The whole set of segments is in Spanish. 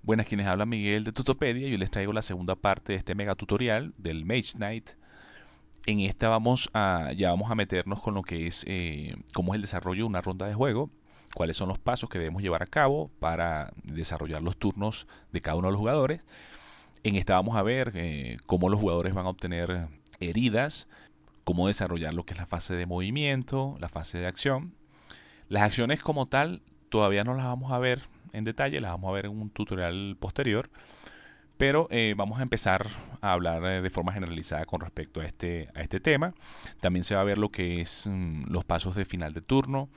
Buenas, quienes habla Miguel de Tutopedia. Yo les traigo la segunda parte de este mega tutorial del Mage Knight. En esta ya vamos a meternos con lo que es cómo es el desarrollo de una ronda de juego, cuáles son los pasos que debemos llevar a cabo para desarrollar los turnos de cada uno de los jugadores. En esta vamos a ver cómo los jugadores van a obtener heridas, cómo desarrollar lo que es la fase de movimiento, la fase de acción. Las acciones como tal todavía no las vamos a ver en detalle, las vamos a ver en un tutorial posterior. Pero vamos a empezar a hablar de forma generalizada con respecto a este tema. También se va a ver lo que es los pasos de final de turno.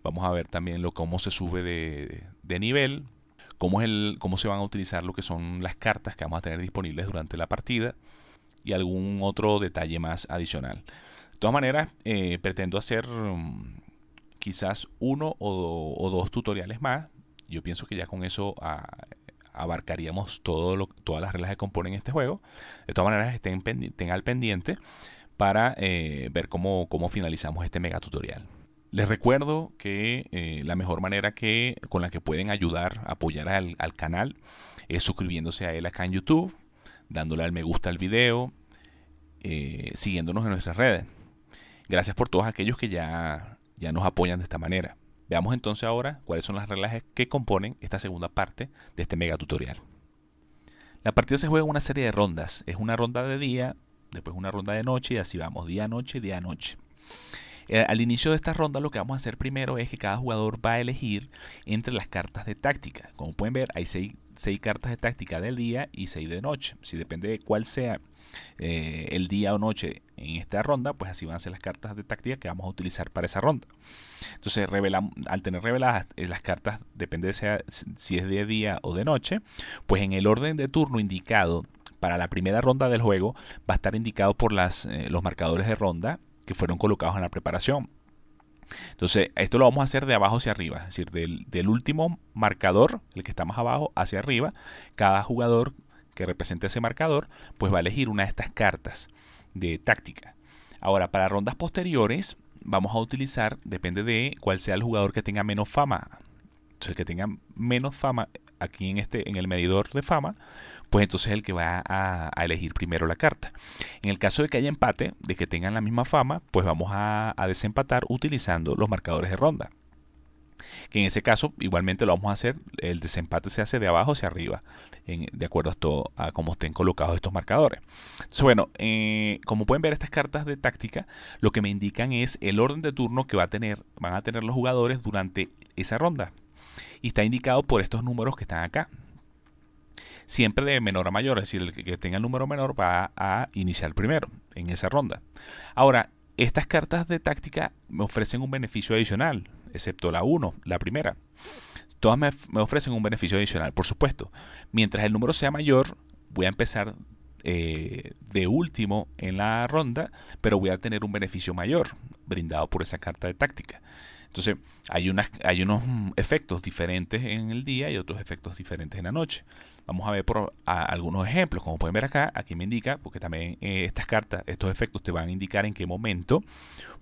Vamos a ver también cómo se sube de nivel, cómo se van a utilizar lo que son las cartas que vamos a tener disponibles durante la partida y algún otro detalle más adicional. De todas maneras, pretendo hacer quizás uno o dos tutoriales más. Yo pienso que ya con eso abarcaríamos todas las reglas que componen este juego. De todas maneras, estén al pendiente para ver cómo finalizamos este mega tutorial. Les recuerdo que la mejor manera con la que pueden ayudar, apoyar al canal, es suscribiéndose a él acá en YouTube, dándole al me gusta al video, siguiéndonos en nuestras redes. Gracias por todos aquellos que ya nos apoyan de esta manera. Veamos entonces ahora cuáles son las reglas que componen esta segunda parte de este mega tutorial. La partida se juega en una serie de rondas. Es una ronda de día, después una ronda de noche y así vamos, día, noche, día, noche. Al inicio de esta ronda lo que vamos a hacer primero es que cada jugador va a elegir entre las cartas de táctica. Como pueden ver, hay seis cartas de táctica del día y 6 de noche. Si depende de cuál sea el día o noche en esta ronda, pues así van a ser las cartas de táctica que vamos a utilizar para esa ronda. Entonces, al tener reveladas las cartas, depende de si es de día o de noche, pues en el orden de turno indicado para la primera ronda del juego va a estar indicado por los marcadores de ronda que fueron colocados en la preparación. Entonces, esto lo vamos a hacer de abajo hacia arriba, es decir, del último marcador, el que está más abajo, hacia arriba. Cada jugador que represente ese marcador, pues va a elegir una de estas cartas de táctica. Ahora, para rondas posteriores, vamos a utilizar, depende de cuál sea el jugador que tenga menos fama. Entonces, el que tenga menos fama aquí en el medidor de fama, pues entonces es el que va a elegir primero la carta. En el caso de que haya empate, de que tengan la misma fama, pues vamos a desempatar utilizando los marcadores de ronda. Que en ese caso igualmente lo vamos a hacer, el desempate se hace de abajo hacia arriba, de acuerdo a cómo estén colocados estos marcadores. Entonces, bueno, como pueden ver, estas cartas de táctica lo que me indican es el orden de turno que van a tener los jugadores durante esa ronda. Y está indicado por estos números que están acá. Siempre de menor a mayor, es decir, el que tenga el número menor va a iniciar primero en esa ronda. Ahora, estas cartas de táctica me ofrecen un beneficio adicional, excepto la 1, la primera. Todas me ofrecen un beneficio adicional, por supuesto. Mientras el número sea mayor, voy a empezar de último en la ronda, pero voy a tener un beneficio mayor brindado por esa carta de táctica. Entonces, hay unos efectos diferentes en el día y otros efectos diferentes en la noche. Vamos a ver algunos ejemplos. Como pueden ver acá, aquí me indica, porque también estas cartas, estos efectos te van a indicar en qué momento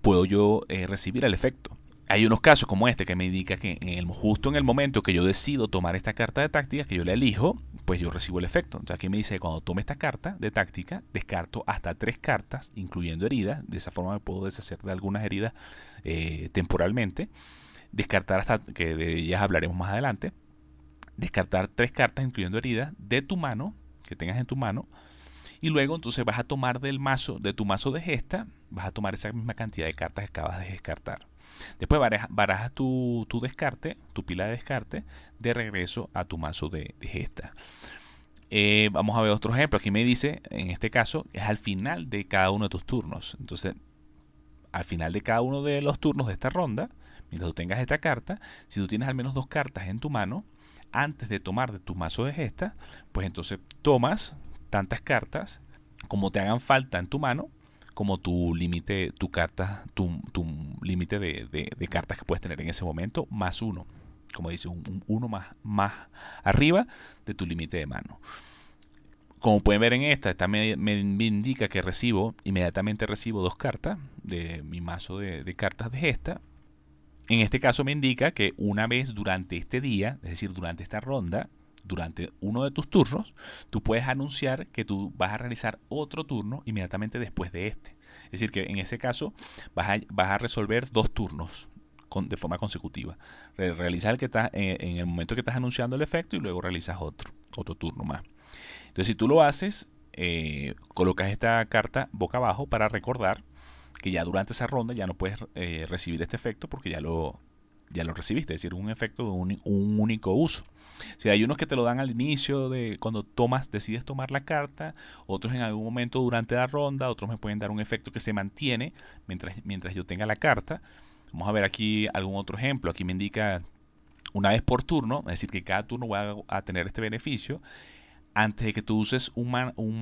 puedo yo recibir el efecto. Hay unos casos como este que me indica que justo en el momento que yo decido tomar esta carta de táctica, que yo la elijo, pues yo recibo el efecto. Entonces aquí me dice que cuando tome esta carta de táctica, descarto hasta 3 cartas, incluyendo heridas. De esa forma me puedo deshacer de algunas heridas temporalmente. Descartar hasta, que de ellas hablaremos más adelante. Descartar 3 cartas, incluyendo heridas, de tu mano, que tengas en tu mano. Y luego entonces vas a tomar de tu mazo de gesta, vas a tomar esa misma cantidad de cartas que acabas de descartar. Después barajas tu descarte, tu pila de descarte, de regreso a tu mazo de gesta. Vamos a ver otro ejemplo. Aquí me dice, en este caso, es al final de cada uno de tus turnos. Entonces, al final de cada uno de los turnos de esta ronda, mientras tú tengas esta carta, si tú tienes al menos 2 cartas en tu mano, antes de tomar de tu mazo de gesta, pues entonces tomas tantas cartas como te hagan falta en tu mano, como tu límite, tu límite de cartas que puedes tener en ese momento, más uno. Como dice, un uno más arriba de tu límite de mano. Como pueden ver en esta me indica que inmediatamente recibo 2 cartas de mi mazo de cartas de gesta. En este caso me indica que una vez durante este día, es decir, durante esta ronda, durante uno de tus turnos, tú puedes anunciar que tú vas a realizar otro turno inmediatamente después de este. Es decir, que en ese caso vas a resolver dos turnos de forma consecutiva. Realizas el que está en el momento que estás anunciando el efecto y luego realizas otro turno más. Entonces, si tú lo haces, colocas esta carta boca abajo para recordar que ya durante esa ronda ya no puedes recibir este efecto porque ya lo recibiste, es decir, un efecto de un único uso. Si hay unos que te lo dan al inicio de cuando decides tomar la carta, otros en algún momento durante la ronda, otros me pueden dar un efecto que se mantiene mientras yo tenga la carta. Vamos a ver aquí algún otro ejemplo. Aquí me indica una vez por turno, es decir, que cada turno va a tener este beneficio. Antes de que tú uses un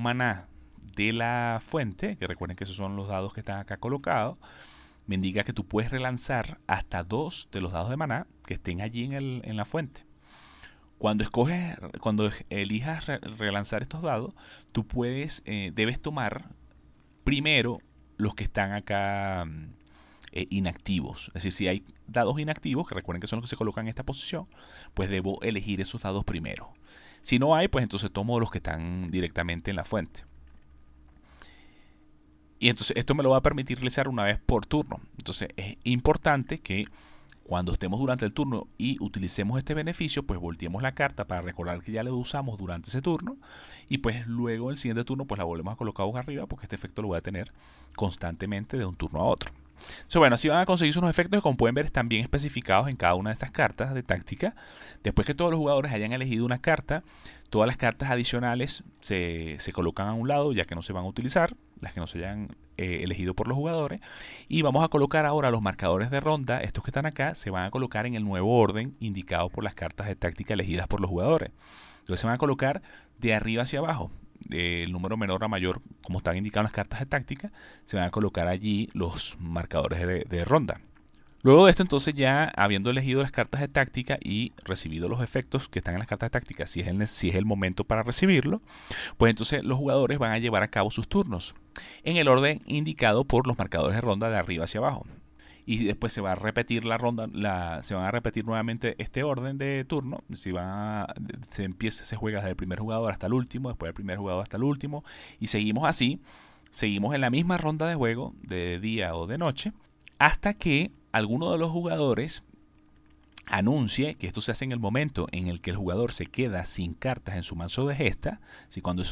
maná de la fuente, que recuerden que esos son los dados que están acá colocados, me indica que tú puedes relanzar hasta 2 de los dados de maná que estén allí en la fuente. Cuando elijas relanzar estos dados, tú debes tomar primero los que están acá inactivos. Es decir, si hay dados inactivos, que recuerden que son los que se colocan en esta posición, pues debo elegir esos dados primero. Si no hay, pues entonces tomo los que están directamente en la fuente. Y entonces esto me lo va a permitir realizar una vez por turno. Entonces es importante que cuando estemos durante el turno y utilicemos este beneficio, pues volteemos la carta para recordar que ya lo usamos durante ese turno. Y pues luego el siguiente turno pues la volvemos a colocar boca arriba porque este efecto lo voy a tener constantemente de un turno a otro. Entonces, bueno, así van a conseguir unos efectos que, como pueden ver, están bien especificados en cada una de estas cartas de táctica. Después que todos los jugadores hayan elegido una carta, todas las cartas adicionales se colocan a un lado, ya que no se van a utilizar, las que no se hayan elegido por los jugadores. Y vamos a colocar ahora los marcadores de ronda, estos que están acá, se van a colocar en el nuevo orden indicado por las cartas de táctica elegidas por los jugadores. Entonces se van a colocar de arriba hacia abajo. El número menor a mayor, como están indicadas las cartas de táctica, se van a colocar allí los marcadores de ronda. Luego de esto, entonces, ya habiendo elegido las cartas de táctica y recibido los efectos que están en las cartas de táctica, si es el momento para recibirlo, pues entonces los jugadores van a llevar a cabo sus turnos en el orden indicado por los marcadores de ronda de arriba hacia abajo. Y después se va a repetir la ronda, se van a repetir nuevamente este orden de turno. Se juega desde el primer jugador hasta el último, después del primer jugador hasta el último, y seguimos así. Seguimos en la misma ronda de juego, de día o de noche, hasta que alguno de los jugadores anuncie, que esto se hace en el momento en el que el jugador se queda sin cartas en su mazo de gesta. Si cuando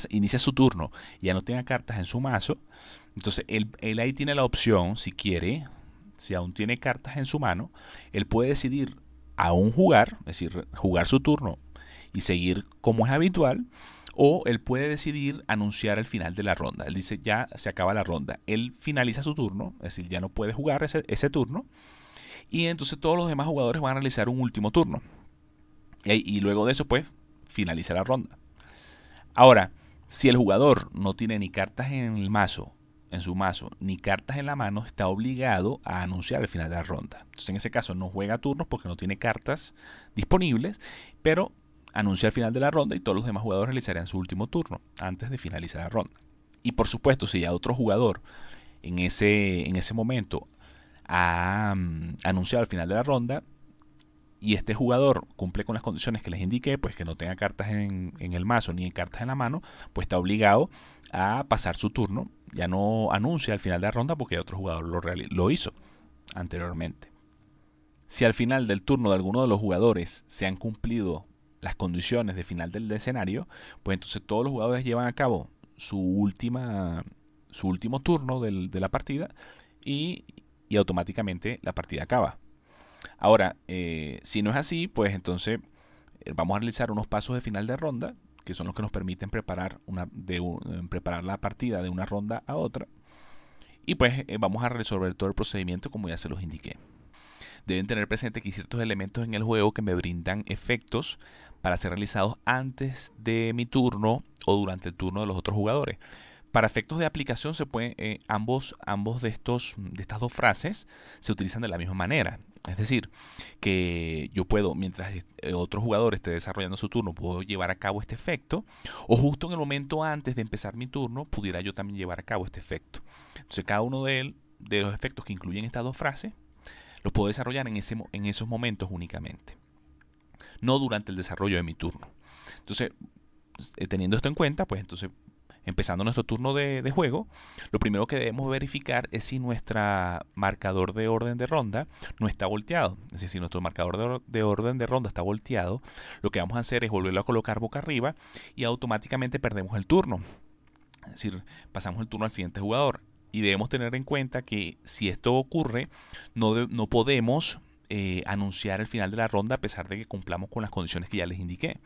inicia su turno ya no tenga cartas en su mazo, entonces él ahí tiene la opción, si quiere, si aún tiene cartas en su mano, él puede decidir aún jugar, es decir, jugar su turno y seguir como es habitual, o él puede decidir anunciar el final de la ronda. Él dice, ya se acaba la ronda. Él finaliza su turno, es decir, ya no puede jugar ese turno, y entonces todos los demás jugadores van a realizar un último turno. Y luego de eso, pues, finaliza la ronda. Ahora, si el jugador no tiene ni cartas en su mazo, ni cartas en la mano, está obligado a anunciar el final de la ronda. Entonces, en ese caso, no juega turnos porque no tiene cartas disponibles, pero anuncia el final de la ronda y todos los demás jugadores realizarán su último turno antes de finalizar la ronda. Y por supuesto, si ya otro jugador en ese momento ha anunciado el final de la ronda y este jugador cumple con las condiciones que les indiqué, pues que no tenga cartas en el mazo ni en cartas en la mano, pues está obligado a pasar su turno. Ya no anuncia al final de la ronda porque otro jugador lo hizo anteriormente. Si al final del turno de alguno de los jugadores se han cumplido las condiciones de final del escenario, pues entonces todos los jugadores llevan a cabo su último turno de la partida y automáticamente la partida acaba. Ahora, si no es así, pues entonces vamos a realizar unos pasos de final de ronda, que son los que nos permiten preparar la partida de una ronda a otra. Y pues vamos a resolver todo el procedimiento como ya se los indiqué. Deben tener presente que hay ciertos elementos en el juego que me brindan efectos para ser realizados antes de mi turno o durante el turno de los otros jugadores. Para efectos de aplicación se pueden ambos de estas dos frases se utilizan de la misma manera. Es decir, que yo puedo, mientras otro jugador esté desarrollando su turno, puedo llevar a cabo este efecto, o justo en el momento antes de empezar mi turno, pudiera yo también llevar a cabo este efecto. Entonces, cada uno de los efectos que incluyen estas dos frases, los puedo desarrollar en esos momentos únicamente, no durante el desarrollo de mi turno. Entonces, teniendo esto en cuenta, pues entonces, empezando nuestro turno de juego, lo primero que debemos verificar es si nuestro marcador de orden de ronda no está volteado. Es decir, si nuestro marcador de orden de ronda está volteado, lo que vamos a hacer es volverlo a colocar boca arriba y automáticamente perdemos el turno. Es decir, pasamos el turno al siguiente jugador. Y debemos tener en cuenta que si esto ocurre, no podemos anunciar el final de la ronda a pesar de que cumplamos con las condiciones que ya les indiqué.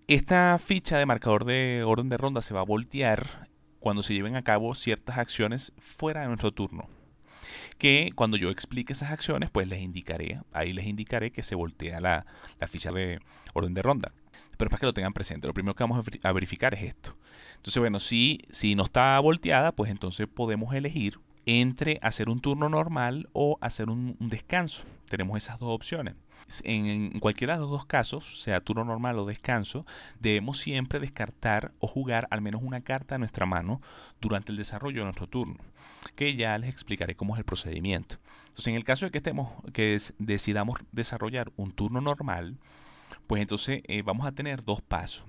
Esta ficha de marcador de orden de ronda se va a voltear cuando se lleven a cabo ciertas acciones fuera de nuestro turno. Que cuando yo explique esas acciones, pues ahí les indicaré que se voltea la ficha de orden de ronda. Pero para que lo tengan presente, lo primero que vamos a verificar es esto. Entonces, bueno, si no está volteada, pues entonces podemos elegir entre hacer un turno normal o hacer un descanso. Tenemos esas dos opciones. En cualquiera de los dos casos, sea turno normal o descanso, debemos siempre descartar o jugar al menos una carta a nuestra mano durante el desarrollo de nuestro turno, que ya les explicaré cómo es el procedimiento. Entonces, en el caso de que decidamos desarrollar un turno normal, pues entonces vamos a tener dos pasos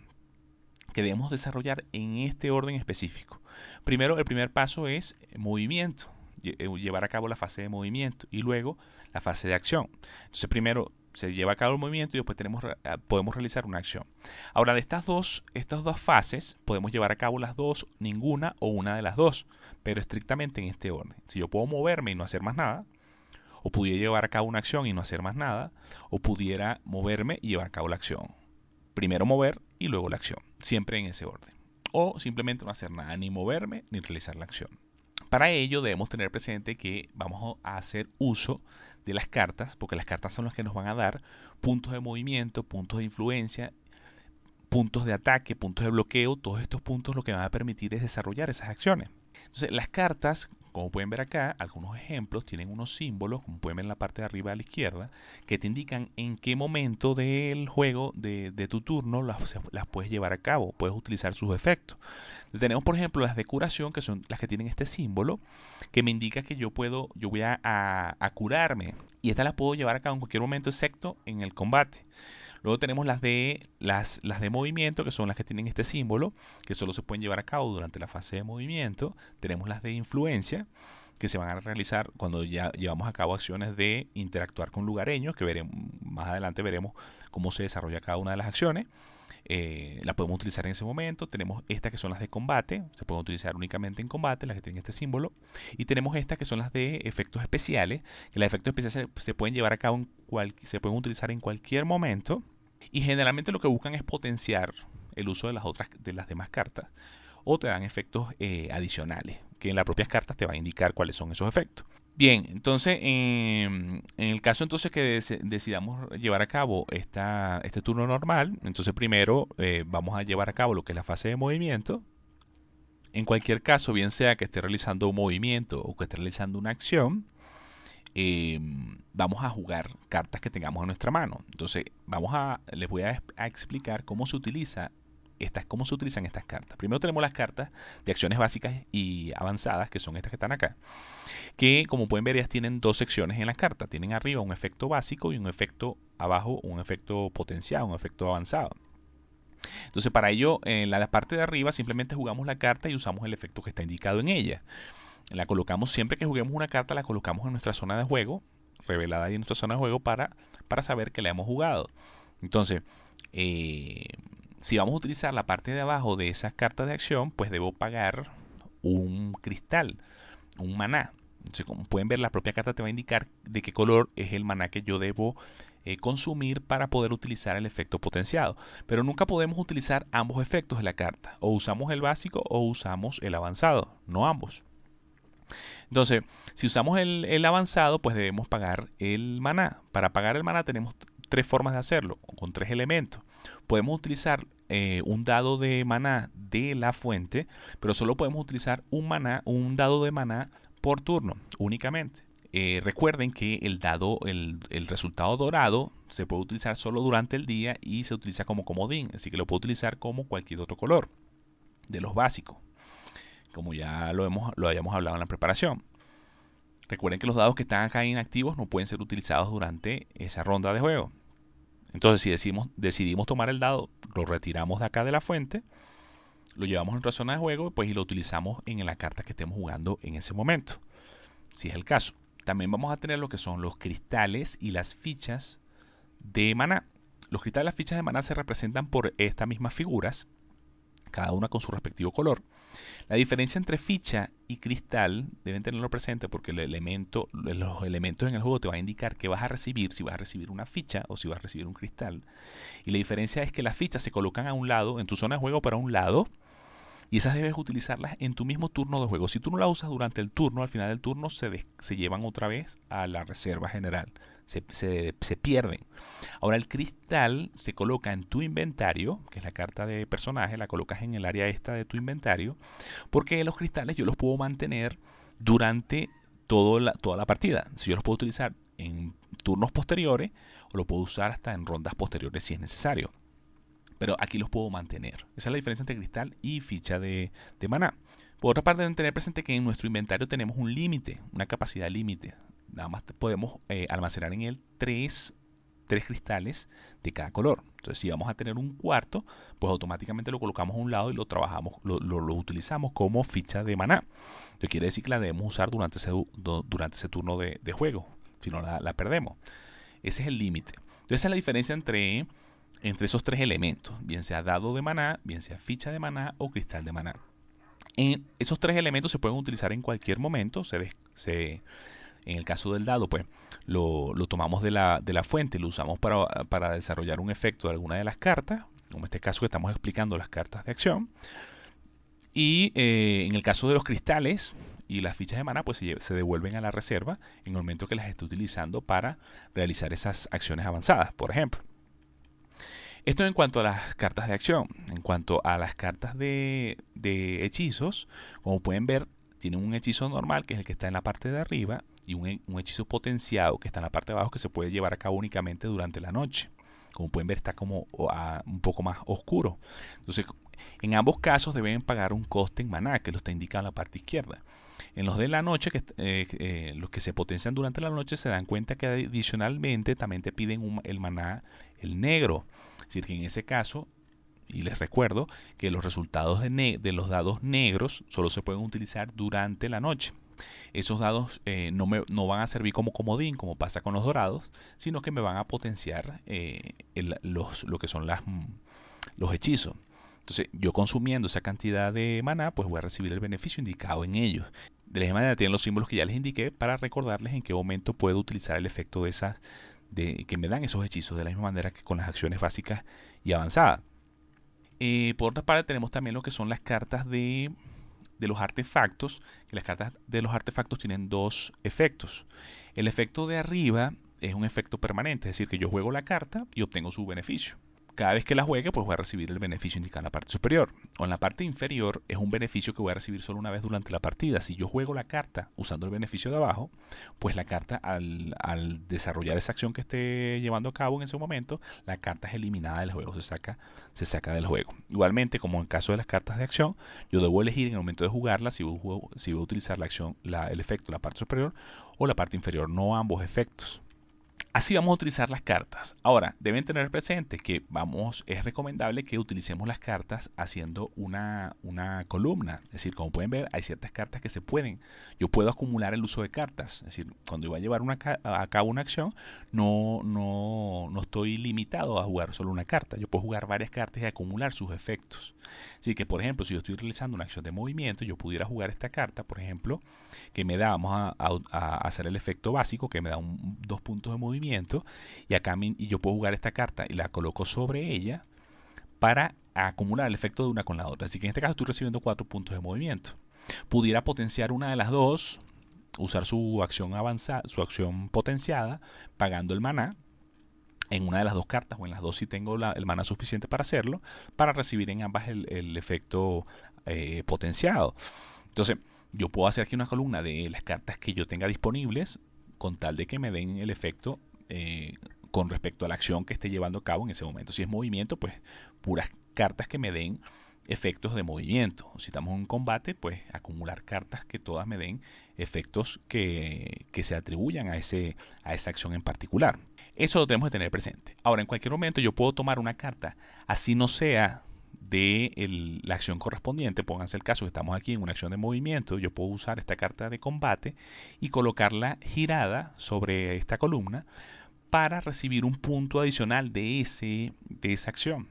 que debemos desarrollar en este orden específico. Primero, el primer paso es movimiento, llevar a cabo la fase de movimiento y luego la fase de acción. Entonces, primero se lleva a cabo el movimiento y después podemos realizar una acción. Ahora, de estas dos fases, podemos llevar a cabo las dos, ninguna o una de las dos, pero estrictamente en este orden. Si yo puedo moverme y no hacer más nada, o pudiera llevar a cabo una acción y no hacer más nada, o pudiera moverme y llevar a cabo la acción. Primero mover y luego la acción, siempre en ese orden. O simplemente no hacer nada, ni moverme ni realizar la acción. Para ello debemos tener presente que vamos a hacer uso de las cartas, porque las cartas son las que nos van a dar puntos de movimiento, puntos de influencia, puntos de ataque, puntos de bloqueo. Todos estos puntos lo que van a permitir es desarrollar esas acciones. Entonces, las cartas, como pueden ver acá, algunos ejemplos tienen unos símbolos, como pueden ver en la parte de arriba a la izquierda, que te indican en qué momento del juego de tu turno las puedes llevar a cabo, puedes utilizar sus efectos. Entonces, tenemos, por ejemplo, las de curación, que son las que tienen este símbolo, que me indica que yo voy a curarme, y estas las puedo llevar a cabo en cualquier momento, excepto en el combate. Luego tenemos las de movimiento, que son las que tienen este símbolo, que solo se pueden llevar a cabo durante la fase de movimiento. Tenemos las de influencia, que se van a realizar cuando ya llevamos a cabo acciones de interactuar con lugareños, que más adelante veremos cómo se desarrolla cada una de las acciones. La podemos utilizar en ese momento. Tenemos estas que son las de combate, se pueden utilizar únicamente en combate, las que tienen este símbolo. Y tenemos estas que son las de efectos especiales, que los efectos especiales se pueden llevar a cabo, se pueden utilizar en cualquier momento. Y generalmente lo que buscan es potenciar el uso de las demás cartas, o te dan efectos adicionales, que en las propias cartas te va a indicar cuáles son esos efectos. Bien, entonces en el caso entonces que decidamos llevar a cabo este turno normal, entonces primero vamos a llevar a cabo lo que es la fase de movimiento. En cualquier caso, bien sea que esté realizando un movimiento o que esté realizando una acción, vamos a jugar cartas que tengamos en nuestra mano. Entonces, les voy a explicar cómo se utilizan estas cartas. Primero tenemos las cartas de acciones básicas y avanzadas, que son estas que están acá, que como pueden ver, ellas tienen dos secciones en la carta. Tienen arriba un efecto básico y un efecto abajo, un efecto potenciado, un efecto avanzado. Entonces, para ello, en la parte de arriba simplemente jugamos la carta y usamos el efecto que está indicado en ella. La colocamos siempre que juguemos una carta, la colocamos en nuestra zona de juego, revelada ahí en nuestra zona de juego para saber que la hemos jugado. Entonces, si vamos a utilizar la parte de abajo de esas cartas de acción, pues debo pagar un cristal, un maná. Entonces, como pueden ver, la propia carta te va a indicar de qué color es el maná que yo debo consumir para poder utilizar el efecto potenciado. Pero nunca podemos utilizar ambos efectos de la carta. O usamos el básico o usamos el avanzado, no ambos. Entonces, si usamos el avanzado, pues debemos pagar el maná. Para pagar el maná tenemos tres formas de hacerlo, con tres elementos. Podemos utilizar un dado de maná de la fuente, pero solo podemos utilizar un dado de maná por turno, únicamente. Recuerden que el resultado dorado se puede utilizar solo durante el día y se utiliza como comodín, así que lo puedo utilizar como cualquier otro color de los básicos, como ya lo habíamos hablado en la preparación. Recuerden que los dados que están acá inactivos no pueden ser utilizados durante esa ronda de juego. Entonces, si decidimos tomar el dado, lo retiramos de acá de la fuente, lo llevamos a nuestra zona de juego, pues, y lo utilizamos en la carta que estemos jugando en ese momento, si es el caso. También vamos a tener lo que son los cristales y las fichas de maná. Los cristales y las fichas de maná se representan por estas mismas figuras, cada una con su respectivo color. La diferencia entre ficha y cristal deben tenerlo presente porque los elementos en el juego te van a indicar qué vas a recibir, si vas a recibir una ficha o si vas a recibir un cristal. Y la diferencia es que las fichas se colocan a un lado, en tu zona de juego, para un lado, y esas debes utilizarlas en tu mismo turno de juego. Si tú no las usas durante el turno, al final del turno se llevan otra vez a la reserva general. Se pierden. Ahora el cristal se coloca en tu inventario, que es la carta de personaje, la colocas en el área esta de tu inventario, porque los cristales yo los puedo mantener durante toda la partida. Si yo los puedo utilizar en turnos posteriores o lo puedo usar hasta en rondas posteriores si es necesario. Pero aquí los puedo mantener. Esa es la diferencia entre cristal y ficha de maná. Por otra parte, deben tener presente que en nuestro inventario tenemos un límite, una capacidad límite. Nada más podemos almacenar en él tres cristales de cada color. Entonces, si vamos a tener un cuarto, pues automáticamente lo colocamos a un lado y lo trabajamos, lo utilizamos como ficha de maná. Esto quiere decir que la debemos usar durante ese turno de juego. Si no, la perdemos. Ese es el límite. Entonces, esa es la diferencia entre esos tres elementos, bien sea dado de maná, bien sea ficha de maná o cristal de maná. Esos tres elementos se pueden utilizar en cualquier momento. En el caso del dado, pues lo tomamos de la fuente, lo usamos para desarrollar un efecto de alguna de las cartas, como en este caso que estamos explicando las cartas de acción. Y en el caso de los cristales y las fichas de maná, pues se devuelven a la reserva en el momento que las esté utilizando para realizar esas acciones avanzadas, por ejemplo. Esto en cuanto a las cartas de acción. En cuanto a las cartas de hechizos, como pueden ver, tienen un hechizo normal, que es el que está en la parte de arriba, y un hechizo potenciado, que está en la parte de abajo, que se puede llevar a cabo únicamente durante la noche. Como pueden ver, está como un poco más oscuro. Entonces, en ambos casos deben pagar un coste en maná, que lo está indicado en la parte izquierda. En los de la noche, los que se potencian durante la noche, se dan cuenta que adicionalmente también te piden el maná, el negro. Es decir, que en ese caso, y les recuerdo que los resultados de los dados negros solo se pueden utilizar durante la noche. Esos dados no van a servir como comodín, como pasa con los dorados, sino que me van a potenciar lo que son los hechizos. Entonces, yo consumiendo esa cantidad de maná, pues voy a recibir el beneficio indicado en ellos. De la misma manera, tienen los símbolos que ya les indiqué para recordarles en qué momento puedo utilizar el efecto que me dan esos hechizos, de la misma manera que con las acciones básicas y avanzadas. Por otra parte, tenemos también lo que son las cartas de los artefactos, que las cartas de los artefactos tienen dos efectos. El efecto de arriba es un efecto permanente, es decir, que yo juego la carta y obtengo su beneficio. Cada vez que la juegue, pues voy a recibir el beneficio indicado en la parte superior. O en la parte inferior es un beneficio que voy a recibir solo una vez durante la partida. Si yo juego la carta usando el beneficio de abajo, pues la carta al desarrollar esa acción que esté llevando a cabo en ese momento, la carta es eliminada del juego, se saca del juego. Igualmente, como en el caso de las cartas de acción, yo debo elegir en el momento de jugarla si voy a utilizar la acción, el efecto, la parte superior o la parte inferior, no ambos efectos. Así vamos a utilizar las cartas. Ahora, deben tener presente que es recomendable que utilicemos las cartas haciendo una columna. Es decir, como pueden ver, hay ciertas cartas que yo puedo acumular el uso de cartas. Es decir, cuando yo voy a llevar a cabo una acción, no estoy limitado a jugar solo una carta. Yo puedo jugar varias cartas y acumular sus efectos. Así que, por ejemplo, si yo estoy realizando una acción de movimiento, yo pudiera jugar esta carta, por ejemplo, que me da, vamos a hacer el efecto básico, que me da 2 puntos de movimiento, y yo puedo jugar esta carta y la coloco sobre ella para acumular el efecto de una con la otra. Así que en este caso estoy recibiendo 4 puntos de movimiento. Pudiera potenciar una de las dos, usar su acción avanzada, su acción potenciada, pagando el maná en una de las dos cartas, o en las dos si tengo el maná suficiente para hacerlo, para recibir en ambas el efecto potenciado. Entonces, yo puedo hacer aquí una columna de las cartas que yo tenga disponibles, con tal de que me den el efecto con respecto a la acción que esté llevando a cabo en ese momento. Si es movimiento, pues puras cartas que me den efectos de movimiento. Si estamos en un combate, pues acumular cartas que todas me den efectos que se atribuyan a esa acción en particular. Eso lo tenemos que tener presente. Ahora, en cualquier momento yo puedo tomar una carta, así no sea de la acción correspondiente. Pónganse el caso que estamos aquí en una acción de movimiento. Yo puedo usar esta carta de combate y colocarla girada sobre esta columna para recibir un punto adicional de esa acción.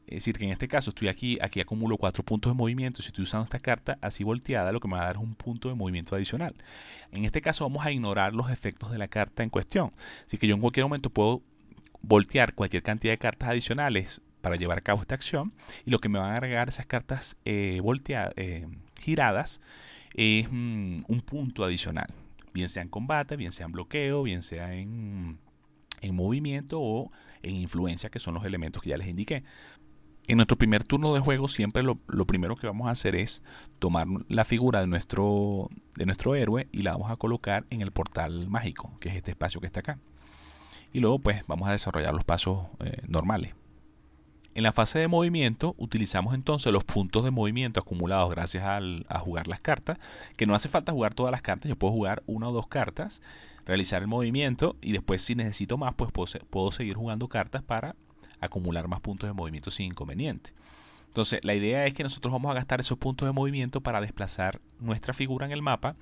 Es decir, que en este caso estoy aquí acumulo 4 puntos de movimiento. Si estoy usando esta carta así volteada, lo que me va a dar es un punto de movimiento adicional. En este caso vamos a ignorar los efectos de la carta en cuestión. Así que yo en cualquier momento puedo voltear cualquier cantidad de cartas adicionales para llevar a cabo esta acción, y lo que me van a agregar esas cartas giradas es un punto adicional, bien sea en combate, bien sea en bloqueo, bien sea en movimiento o en influencia, que son los elementos que ya les indiqué. En nuestro primer turno de juego siempre lo primero que vamos a hacer es tomar la figura de nuestro héroe y la vamos a colocar en el portal mágico, que es este espacio que está acá. Y luego pues vamos a desarrollar los pasos normales. En la fase de movimiento utilizamos entonces los puntos de movimiento acumulados gracias a jugar las cartas, que no hace falta jugar todas las cartas. Yo puedo jugar 1 o 2 cartas, realizar el movimiento y después, si necesito más, pues puedo seguir jugando cartas para acumular más puntos de movimiento sin inconveniente. Entonces la idea es que nosotros vamos a gastar esos puntos de movimiento para desplazar nuestra figura en el mapa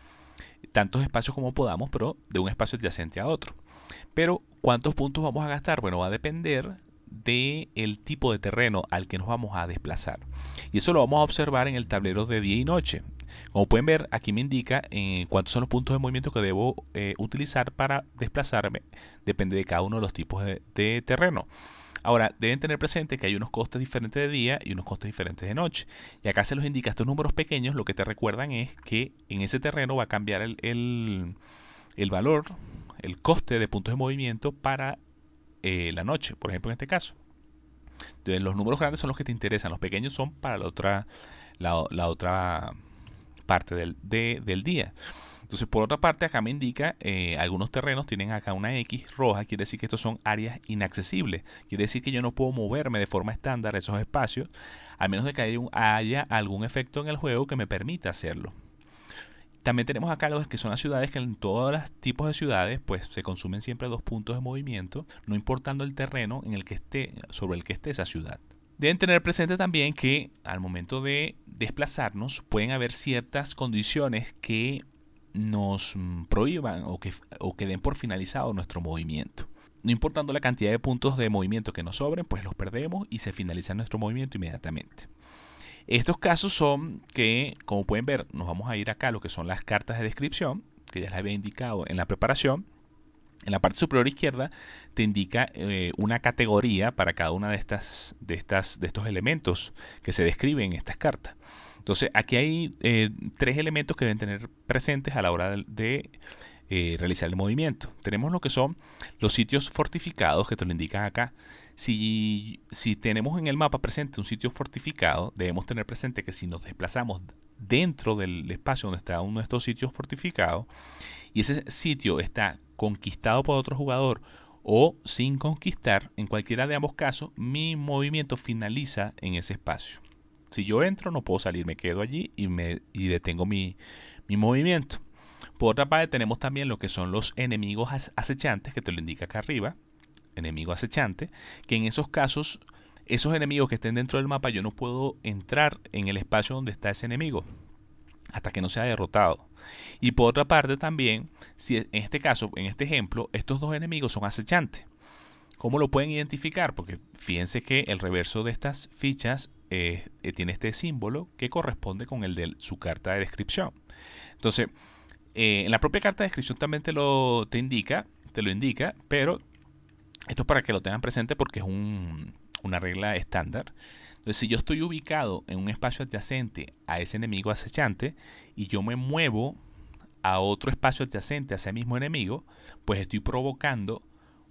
tantos espacios como podamos, pero de un espacio adyacente a otro. Pero ¿cuántos puntos vamos a gastar? Bueno, va a depender del tipo de terreno al que nos vamos a desplazar, y eso lo vamos a observar en el tablero de día y noche. Como pueden ver, aquí me indica cuántos son los puntos de movimiento que debo utilizar para desplazarme. Depende de cada uno de los tipos de terreno. Ahora, deben tener presente que hay unos costes diferentes de día y unos costes diferentes de noche. Y acá se los indica estos números pequeños. Lo que te recuerdan es que en ese terreno va a cambiar el valor, el coste de puntos de movimiento para la noche, por ejemplo, en este caso. Entonces, los números grandes son los que te interesan. Los pequeños son para la otra parte del día. Entonces, por otra parte, acá me indica algunos terrenos tienen acá una X roja. Quiere decir que estos son áreas inaccesibles. Quiere decir que yo no puedo moverme de forma estándar esos espacios, al menos de que haya algún efecto en el juego que me permita hacerlo. También tenemos acá los que son las ciudades, que en todos los tipos de ciudades pues se consumen siempre 2 puntos de movimiento, no importando el terreno en el que sobre el que esté esa ciudad. Deben tener presente también que al momento de desplazarnos pueden haber ciertas condiciones que nos prohíban o que den por finalizado nuestro movimiento. No importando la cantidad de puntos de movimiento que nos sobren, pues los perdemos y se finaliza nuestro movimiento inmediatamente. Estos casos son que, como pueden ver, nos vamos a ir acá a lo que son las cartas de descripción, que ya les había indicado en la preparación. En la parte superior izquierda te indica una categoría para cada una de estos elementos que se describen en estas cartas. Entonces aquí hay 3 elementos que deben tener presentes a la hora de realizar el movimiento. Tenemos lo que son los sitios fortificados, que te lo indican acá. Si tenemos en el mapa presente un sitio fortificado, debemos tener presente que si nos desplazamos dentro del espacio donde está uno de estos sitios fortificados y ese sitio está conquistado por otro jugador o sin conquistar, en cualquiera de ambos casos mi movimiento finaliza en ese espacio. Si yo entro no puedo salir, me quedo allí y detengo mi movimiento. Por otra parte tenemos también lo que son los enemigos acechantes, que te lo indica acá arriba, enemigo acechante, que en esos casos, esos enemigos que estén dentro del mapa, yo no puedo entrar en el espacio donde está ese enemigo hasta que no sea derrotado. Y por otra parte también, si en este caso, en este ejemplo, estos 2 enemigos son acechantes, ¿cómo lo pueden identificar? Porque fíjense que el reverso de estas fichas tiene este símbolo que corresponde con el de su carta de descripción. Entonces, en la propia carta de descripción también te lo indica, pero esto es para que lo tengan presente porque es una regla estándar. Entonces, si yo estoy ubicado en un espacio adyacente a ese enemigo acechante y yo me muevo a otro espacio adyacente a ese mismo enemigo, pues estoy provocando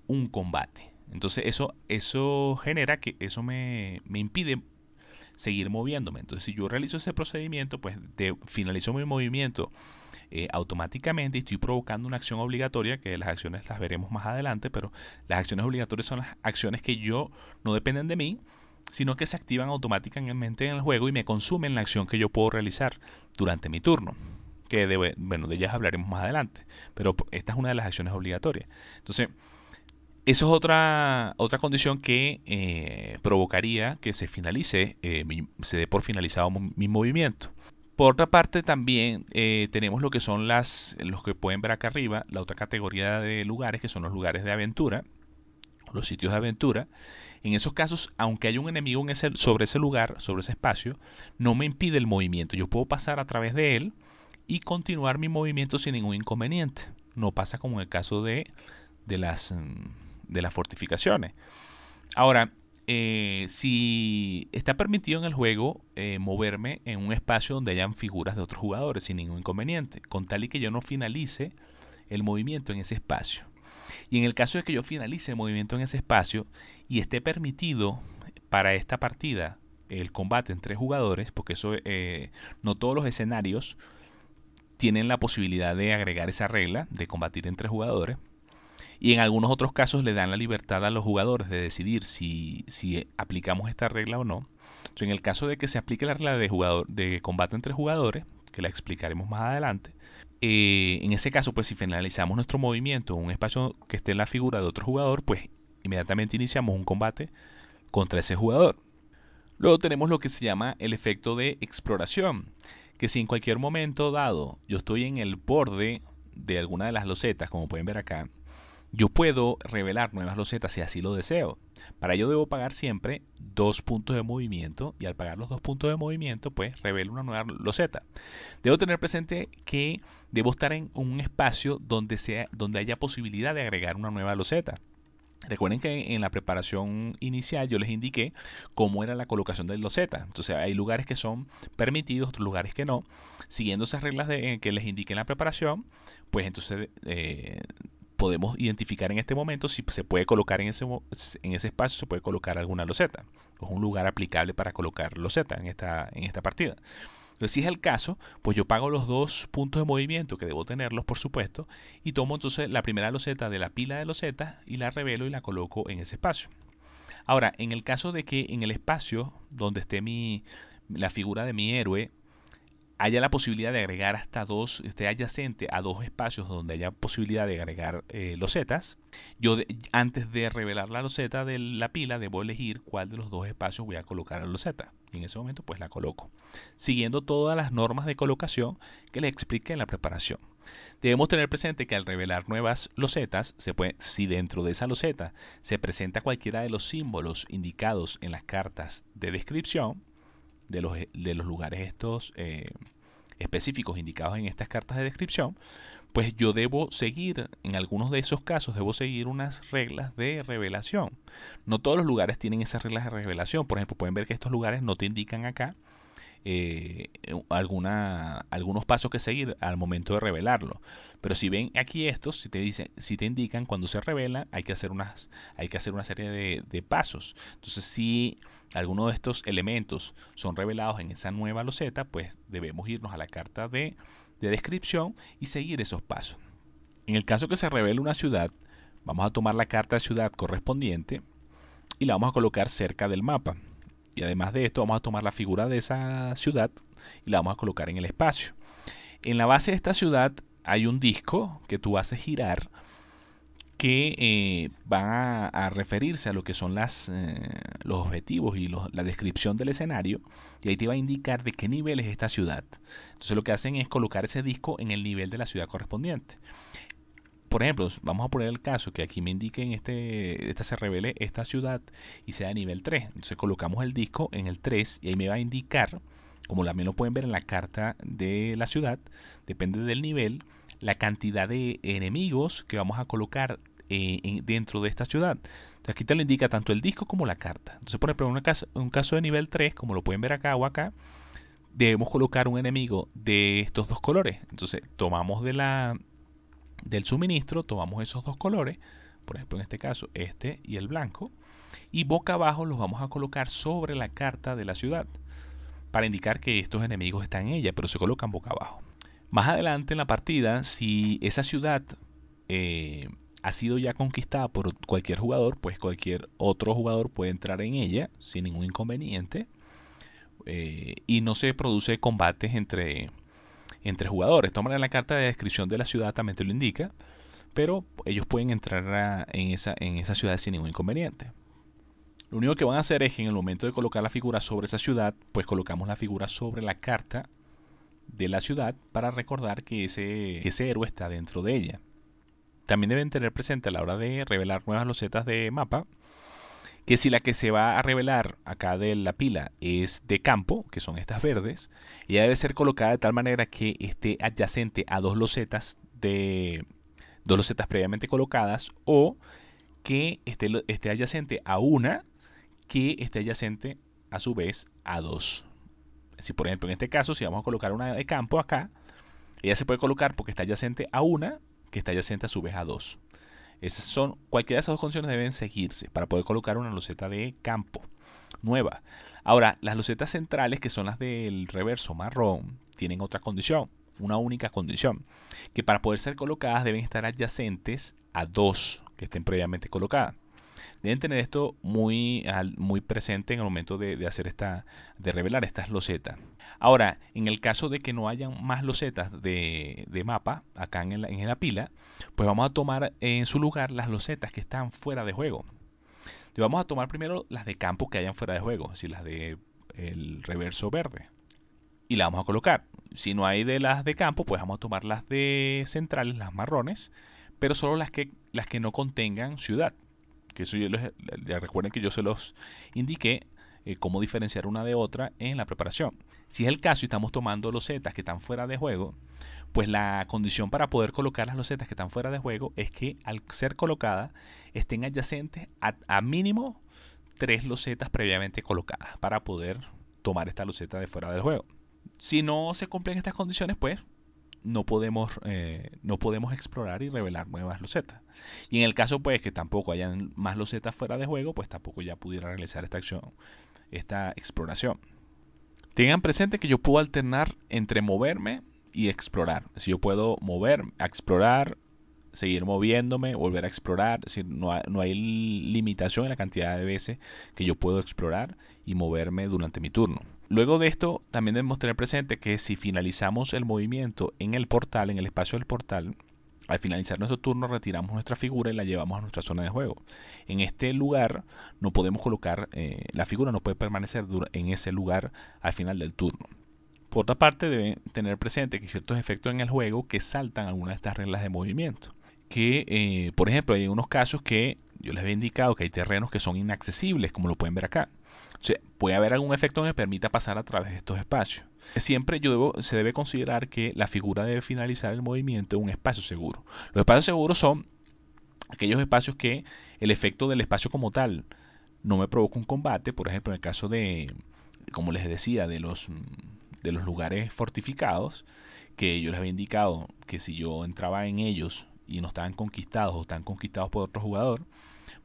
un combate. Entonces eso genera que eso me impide seguir moviéndome. Entonces, si yo realizo ese procedimiento, pues finalizo mi movimiento automáticamente y estoy provocando una acción obligatoria, que las acciones las veremos más adelante, pero las acciones obligatorias son las acciones que no dependen de mí, sino que se activan automáticamente en el juego y me consumen la acción que yo puedo realizar durante mi turno, que de ellas hablaremos más adelante, pero esta es una de las acciones obligatorias. Entonces, Eso es otra condición que provocaría que se finalice, se dé por finalizado mi movimiento. Por otra parte, también tenemos lo que son los que pueden ver acá arriba, la otra categoría de lugares, que son los lugares de aventura, los sitios de aventura. En esos casos, aunque haya un enemigo sobre ese lugar, sobre ese espacio, no me impide el movimiento. Yo puedo pasar a través de él y continuar mi movimiento sin ningún inconveniente. No pasa como en el caso de las fortificaciones. Ahora, si está permitido en el juego moverme en un espacio donde hayan figuras de otros jugadores sin ningún inconveniente, con tal y que yo no finalice el movimiento en ese espacio. Y en el caso de que yo finalice el movimiento en ese espacio y esté permitido para esta partida el combate en 3 jugadores, porque eso no todos los escenarios tienen la posibilidad de agregar esa regla de combatir en 3 jugadores. Y en algunos otros casos le dan la libertad a los jugadores de decidir si aplicamos esta regla o no. Entonces, en el caso de que se aplique la regla de combate entre jugadores, que la explicaremos más adelante, en ese caso, pues si finalizamos nuestro movimiento en un espacio que esté en la figura de otro jugador, pues inmediatamente iniciamos un combate contra ese jugador. Luego tenemos lo que se llama el efecto de exploración, que si en cualquier momento dado yo estoy en el borde de alguna de las losetas, como pueden ver acá, yo puedo revelar nuevas losetas si así lo deseo. Para ello debo pagar siempre 2 puntos de movimiento, y al pagar los 2 puntos de movimiento, pues revelo una nueva loseta. Debo tener presente que debo estar en un espacio donde haya posibilidad de agregar una nueva loseta. Recuerden que en la preparación inicial yo les indiqué cómo era la colocación de losetas. Entonces hay lugares que son permitidos, otros lugares que no. Siguiendo esas reglas que les indiqué en la preparación, pues entonces podemos identificar en este momento si se puede colocar en ese espacio, se puede colocar alguna loseta. Es un lugar aplicable para colocar loseta en esta partida. Entonces, si es el caso, pues yo pago los 2 puntos de movimiento, que debo tenerlos por supuesto, y tomo entonces la primera loseta de la pila de losetas y la revelo y la coloco en ese espacio. Ahora, en el caso de que en el espacio donde esté la figura de mi héroe haya la posibilidad de agregar esté adyacente a 2 espacios donde haya posibilidad de agregar losetas, yo antes de revelar la loseta de la pila debo elegir cuál de los 2 espacios voy a colocar la loseta. Y en ese momento pues la coloco, siguiendo todas las normas de colocación que les expliqué en la preparación. Debemos tener presente que al revelar nuevas losetas, si dentro de esa loseta se presenta cualquiera de los símbolos indicados en las cartas de descripción de los lugares estos específicos indicados en estas cartas de descripción, pues yo debo seguir, en algunos de esos casos, debo seguir unas reglas de revelación. No todos los lugares tienen esas reglas de revelación. Por ejemplo, pueden ver que estos lugares no te indican acá algunos pasos que seguir al momento de revelarlo. Pero si ven aquí estos, si te indican cuando se revela, hay que hacer una serie de pasos. Entonces, si alguno de estos elementos son revelados en esa nueva loseta, pues debemos irnos a la carta de descripción y seguir esos pasos. En el caso que se revele una ciudad, vamos a tomar la carta de ciudad correspondiente y la vamos a colocar cerca del mapa. Y además de esto, vamos a tomar la figura de esa ciudad y la vamos a colocar en el espacio. En la base de esta ciudad hay un disco que tú haces girar, que va a referirse a lo que son los objetivos y la descripción del escenario, y ahí te va a indicar de qué nivel es esta ciudad. Entonces lo que hacen es colocar ese disco en el nivel de la ciudad correspondiente. Por ejemplo, vamos a poner el caso que aquí me indique esta se revele esta ciudad y sea de nivel 3. Entonces colocamos el disco en el 3 y ahí me va a indicar, como también lo pueden ver en la carta de la ciudad, depende del nivel, la cantidad de enemigos que vamos a colocar dentro de esta ciudad. Entonces aquí te lo indica tanto el disco como la carta. Entonces, por ejemplo, en un caso de nivel 3, como lo pueden ver acá o acá, debemos colocar un enemigo de estos 2 colores. Entonces tomamos del suministro, tomamos esos 2 colores, por ejemplo en este caso este y el blanco, y boca abajo los vamos a colocar sobre la carta de la ciudad para indicar que estos enemigos están en ella, pero se colocan boca abajo. Más adelante en la partida, si esa ciudad ha sido ya conquistada por cualquier jugador, pues cualquier otro jugador puede entrar en ella sin ningún inconveniente, y no se produce combates entre jugadores. Toman la carta de descripción de la ciudad, también te lo indica. pero ellos pueden entrar en esa ciudad sin ningún inconveniente. Lo único que van a hacer es que en el momento de colocar la figura sobre esa ciudad, pues colocamos la figura sobre la carta de la ciudad para recordar que ese héroe está dentro de ella. También deben tener presente a la hora de revelar nuevas losetas de mapa que si la que se va a revelar acá de la pila es de campo, que son estas verdes, ella debe ser colocada de tal manera que esté adyacente a dos losetas previamente colocadas, o que esté adyacente a una que esté adyacente a su vez a dos. Si por ejemplo en este caso, si vamos a colocar una de campo acá, ella se puede colocar porque está adyacente a una que está adyacente a su vez a dos. Cualquiera de esas dos condiciones deben seguirse para poder colocar una loseta de campo nueva. Ahora, las losetas centrales, que son las del reverso marrón, tienen otra condición, una única condición, que para poder ser colocadas deben estar adyacentes a dos que estén previamente colocadas. Deben tener esto muy presente en el momento de revelar estas losetas. Ahora, en el caso de que no hayan más losetas de mapa acá en la pila, pues vamos a tomar en su lugar las losetas que están fuera de juego. Y vamos a tomar primero las de campo que hayan fuera de juego, es decir, las de el reverso verde. Y las vamos a colocar. Si no hay de las de campo, pues vamos a tomar las de centrales, las marrones, pero solo las que no contengan ciudad. Que eso recuerden que yo se los indiqué cómo diferenciar una de otra en la preparación. Si es el caso y estamos tomando losetas que están fuera de juego, pues la condición para poder colocar las losetas que están fuera de juego es que al ser colocadas estén adyacentes a mínimo 3 losetas previamente colocadas para poder tomar esta loseta de fuera del juego. Si no se cumplen estas condiciones, pues no podemos explorar y revelar nuevas losetas. Y en el caso pues que tampoco hayan más losetas fuera de juego, pues tampoco ya pudiera realizar esta acción, esta exploración. Tengan presente que yo puedo alternar entre moverme y explorar. Si yo puedo mover, explorar, seguir moviéndome, volver a explorar, es decir, no hay limitación en la cantidad de veces que yo puedo explorar y moverme durante mi turno. Luego de esto, también debemos tener presente que si finalizamos el movimiento en el portal, en el espacio del portal, al finalizar nuestro turno retiramos nuestra figura y la llevamos a nuestra zona de juego. En este lugar no podemos colocar, la figura no puede permanecer en ese lugar al final del turno. Por otra parte, deben tener presente que hay ciertos efectos en el juego que saltan algunas de estas reglas de movimiento. Que, por ejemplo, hay unos casos que yo les había indicado que hay terrenos que son inaccesibles, como lo pueden ver acá. O sea, puede haber algún efecto que me permita pasar a través de estos espacios. Siempre se debe considerar que la figura debe finalizar el movimiento en un espacio seguro. Los espacios seguros son aquellos espacios que el efecto del espacio como tal no me provoca un combate. Por ejemplo, en el caso de, como les decía, de los lugares fortificados, que yo les había indicado que si yo entraba en ellos y no estaban conquistados o están conquistados por otro jugador,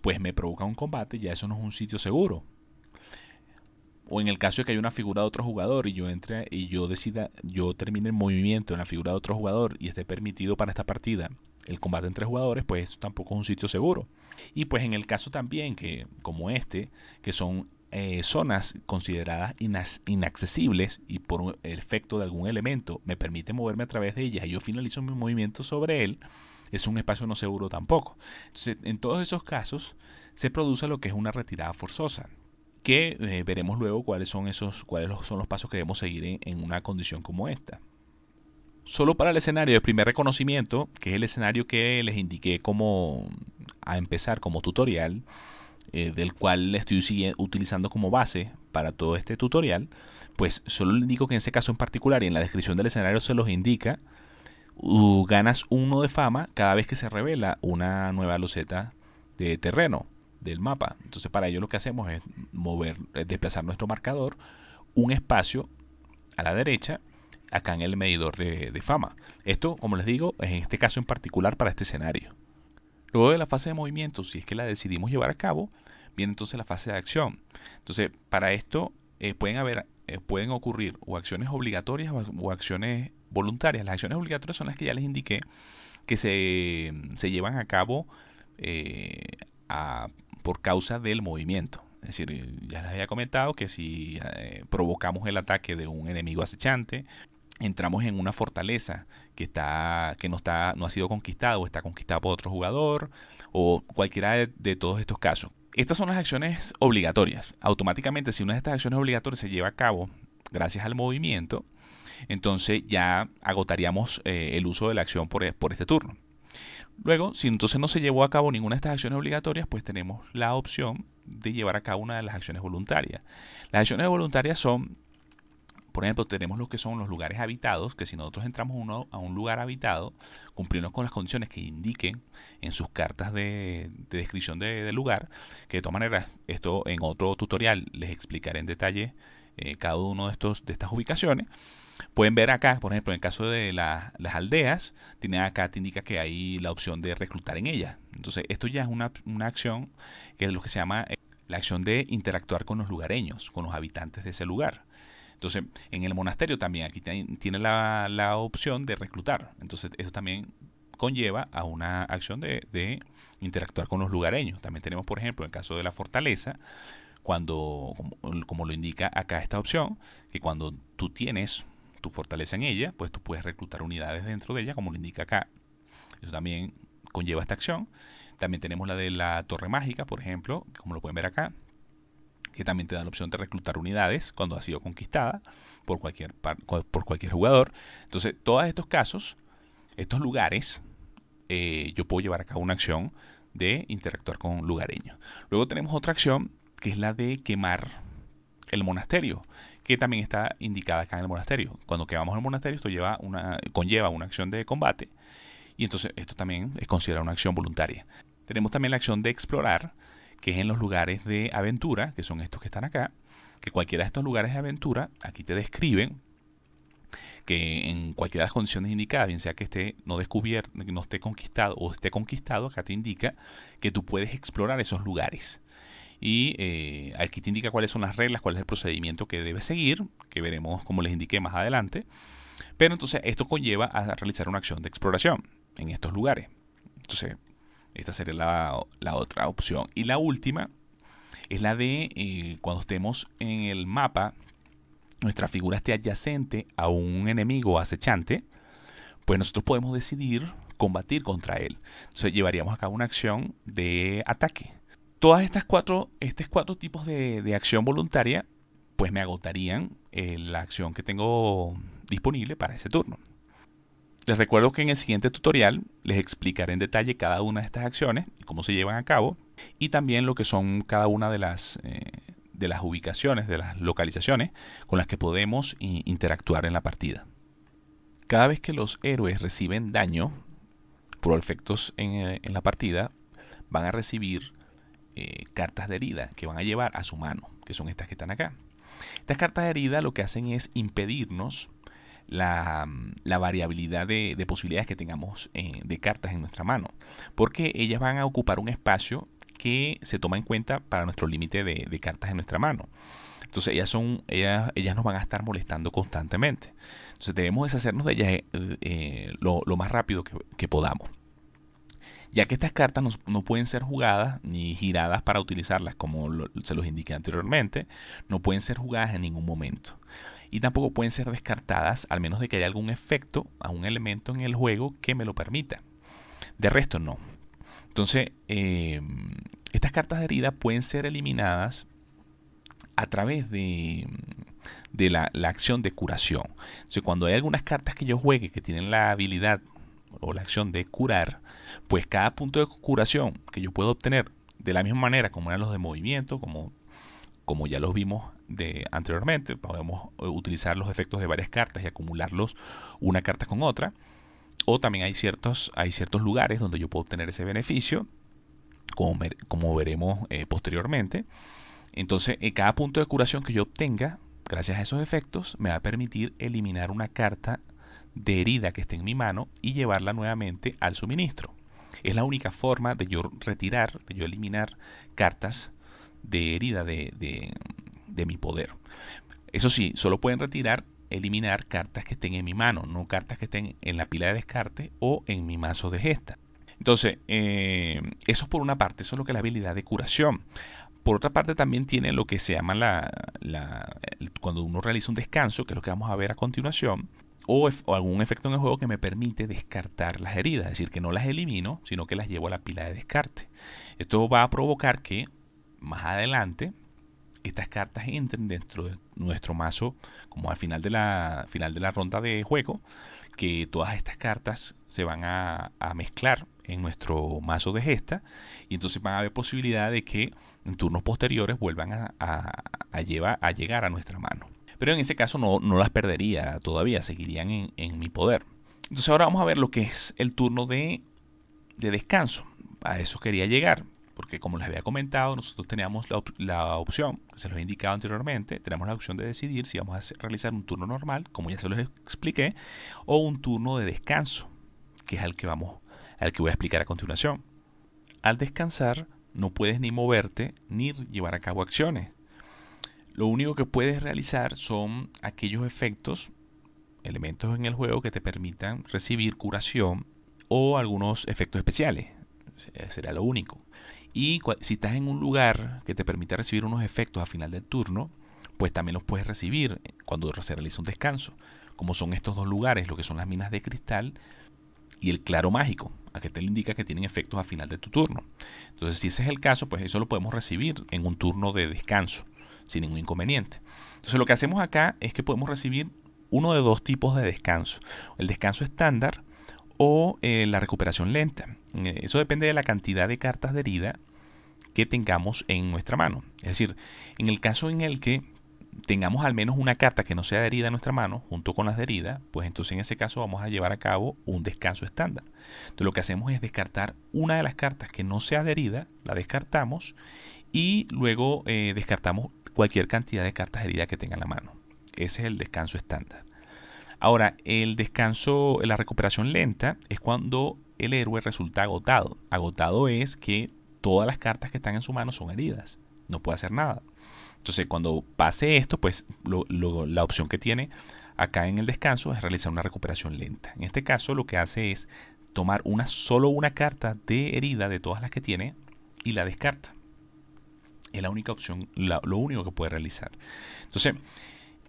pues me provoca un combate, ya eso no es un sitio seguro. O en el caso de que haya una figura de otro jugador y yo entre y yo termine el movimiento en la figura de otro jugador y esté permitido para esta partida el combate entre jugadores, pues eso tampoco es un sitio seguro. Y pues en el caso también que, como este, que son zonas consideradas inaccesibles y por el efecto de algún elemento me permite moverme a través de ellas y yo finalizo mi movimiento sobre él, es un espacio no seguro tampoco. Entonces, en todos esos casos se produce lo que es una retirada forzosa, que veremos luego cuáles son los pasos que debemos seguir en una condición como esta. Solo para el escenario de primer reconocimiento, que es el escenario que les indiqué como a empezar como tutorial, del cual estoy utilizando como base para todo este tutorial, pues solo les indico que en ese caso en particular y en la descripción del escenario se los indica, ganas 1 de fama cada vez que se revela una nueva loseta de terreno del mapa. Entonces para ello lo que hacemos es desplazar nuestro marcador un espacio a la derecha acá en el medidor de fama. Esto, como les digo, es en este caso en particular para este escenario. Luego de la fase de movimiento, si es que la decidimos llevar a cabo, viene entonces la fase de acción. Entonces, para esto pueden ocurrir o acciones obligatorias o acciones voluntarias. Las acciones obligatorias son las que ya les indiqué que se llevan a cabo por causa del movimiento. Es decir, ya les había comentado que si provocamos el ataque de un enemigo acechante, entramos en una fortaleza que no ha sido conquistada o está conquistada por otro jugador, o cualquiera de todos estos casos. Estas son las acciones obligatorias. Automáticamente, si una de estas acciones obligatorias se lleva a cabo gracias al movimiento, entonces ya agotaríamos el uso de la acción por este turno. Luego, si entonces no se llevó a cabo ninguna de estas acciones obligatorias, pues tenemos la opción de llevar a cabo una de las acciones voluntarias. Las acciones voluntarias son, por ejemplo, tenemos lo que son los lugares habitados, que si nosotros entramos a un lugar habitado, cumplimos con las condiciones que indiquen en sus cartas de descripción del lugar, que de todas maneras, esto en otro tutorial les explicaré en detalle cada uno de estas ubicaciones. Pueden ver acá, por ejemplo, en el caso de las aldeas, te indica que hay la opción de reclutar en ellas. Entonces, esto ya es una acción que es lo que se llama la acción de interactuar con los lugareños, con los habitantes de ese lugar. Entonces, en el monasterio también aquí tiene la opción de reclutar. Entonces, eso también conlleva a una acción de interactuar con los lugareños. También tenemos, por ejemplo, en el caso de la fortaleza, como lo indica acá esta opción, que cuando tú tienes tu fortaleza en ella, pues tú puedes reclutar unidades dentro de ella, como lo indica acá. Eso también conlleva esta acción. También tenemos la de la torre mágica, por ejemplo, como lo pueden ver acá, que también te da la opción de reclutar unidades cuando ha sido conquistada por cualquier jugador. Entonces, todos estos casos, estos lugares, yo puedo llevar a cabo una acción de interactuar con lugareños. Luego tenemos otra acción que es la de quemar el monasterio, que también está indicada acá en el monasterio. Cuando quemamos el monasterio, esto conlleva una acción de combate, y entonces esto también es considerado una acción voluntaria. Tenemos también la acción de explorar, que es en los lugares de aventura, que son estos que están acá, que cualquiera de estos lugares de aventura, aquí te describen que en cualquiera de las condiciones indicadas, bien sea que esté no descubierto, no esté conquistado o esté conquistado, acá te indica que tú puedes explorar esos lugares. Y aquí te indica cuáles son las reglas, cuál es el procedimiento que debes seguir, que veremos como les indiqué más adelante. Pero entonces esto conlleva a realizar una acción de exploración en estos lugares. Entonces, esta sería la otra opción. Y la última es la de cuando estemos en el mapa, nuestra figura esté adyacente a un enemigo acechante, pues nosotros podemos decidir combatir contra él. Entonces llevaríamos a cabo una acción de ataque. Todas estos cuatro tipos de acción voluntaria, pues me agotarían la acción que tengo disponible para ese turno. Les recuerdo que en el siguiente tutorial les explicaré en detalle cada una de estas acciones y cómo se llevan a cabo, y también lo que son cada una de las ubicaciones, de las localizaciones con las que podemos interactuar en la partida. Cada vez que los héroes reciben daño por efectos en la partida, van a recibir cartas de herida que van a llevar a su mano, que son estas que están acá. Estas cartas de herida lo que hacen es impedirnos la variabilidad de posibilidades que tengamos de cartas en nuestra mano, porque ellas van a ocupar un espacio que se toma en cuenta para nuestro límite de cartas en nuestra mano. Entonces ellas nos van a estar molestando constantemente. Entonces debemos deshacernos de ellas lo más rápido que podamos, ya que estas cartas no pueden ser jugadas ni giradas para utilizarlas, como se los indiqué anteriormente. No pueden ser jugadas en ningún momento, y tampoco pueden ser descartadas al menos de que haya algún efecto a un elemento en el juego que me lo permita. De resto no. Entonces estas cartas de herida pueden ser eliminadas a través de la acción de curación. Entonces, cuando hay algunas cartas que yo juegue que tienen la habilidad o la acción de curar, pues cada punto de curación que yo puedo obtener de la misma manera como eran los de movimiento, como ya los vimos anteriormente, podemos utilizar los efectos de varias cartas y acumularlos una carta con otra. O también hay ciertos lugares donde yo puedo obtener ese beneficio, como veremos posteriormente. Entonces, cada punto de curación que yo obtenga, gracias a esos efectos, me va a permitir eliminar una carta de herida que esté en mi mano y llevarla nuevamente al suministro. Es la única forma de yo eliminar cartas de herida de mi poder. Eso sí, solo pueden eliminar cartas que estén en mi mano, no cartas que estén en la pila de descarte o en mi mazo de gesta. Entonces, eso es por una parte, eso es lo que es la habilidad de curación. Por otra parte, también tiene lo que se llama cuando uno realiza un descanso, que es lo que vamos a ver a continuación. o algún efecto en el juego que me permite descartar las heridas, es decir, que no las elimino, sino que las llevo a la pila de descarte. Esto va a provocar que más adelante estas cartas entren dentro de nuestro mazo, como al final de la ronda de juego, que todas estas cartas se van a mezclar en nuestro mazo de gesta, y entonces van a haber posibilidad de que en turnos posteriores vuelvan a llegar a nuestra mano. Pero en ese caso no las perdería todavía, seguirían en mi poder. Entonces ahora vamos a ver lo que es el turno de descanso. A eso quería llegar, porque como les había comentado, nosotros teníamos la opción, que se los he indicado anteriormente, tenemos la opción de decidir si vamos a realizar un turno normal, como ya se los expliqué, o un turno de descanso, que es al que voy a explicar a continuación. Al descansar, no puedes ni moverte ni llevar a cabo acciones. Lo único que puedes realizar son aquellos efectos, elementos en el juego que te permitan recibir curación o algunos efectos especiales. Será lo único. Y si estás en un lugar que te permita recibir unos efectos a final del turno, pues también los puedes recibir cuando se realiza un descanso, como son estos dos lugares, lo que son las minas de cristal y el claro mágico, a que te lo indica que tienen efectos a final de tu turno. Entonces, si ese es el caso, pues eso lo podemos recibir en un turno de descanso, sin ningún inconveniente. Entonces, lo que hacemos acá es que podemos recibir uno de dos tipos de descanso: el descanso estándar o la recuperación lenta. Eso depende de la cantidad de cartas de herida que tengamos en nuestra mano. Es decir, en el caso en el que tengamos al menos una carta que no sea de herida en nuestra mano, junto con las de herida, pues entonces en ese caso vamos a llevar a cabo un descanso estándar. Entonces lo que hacemos es descartar una de las cartas que no sea de herida, la descartamos, y luego descartamos cualquier cantidad de cartas de herida que tenga en la mano. Ese es el descanso estándar. Ahora, el descanso, la recuperación lenta, es cuando el héroe resulta agotado. Agotado es que todas las cartas que están en su mano son heridas, no puede hacer nada. Entonces, cuando pase esto, pues la opción que tiene acá en el descanso es realizar una recuperación lenta. En este caso, lo que hace es tomar solo una carta de herida de todas las que tiene y la descarta. Es la única opción, lo único que puede realizar. Entonces,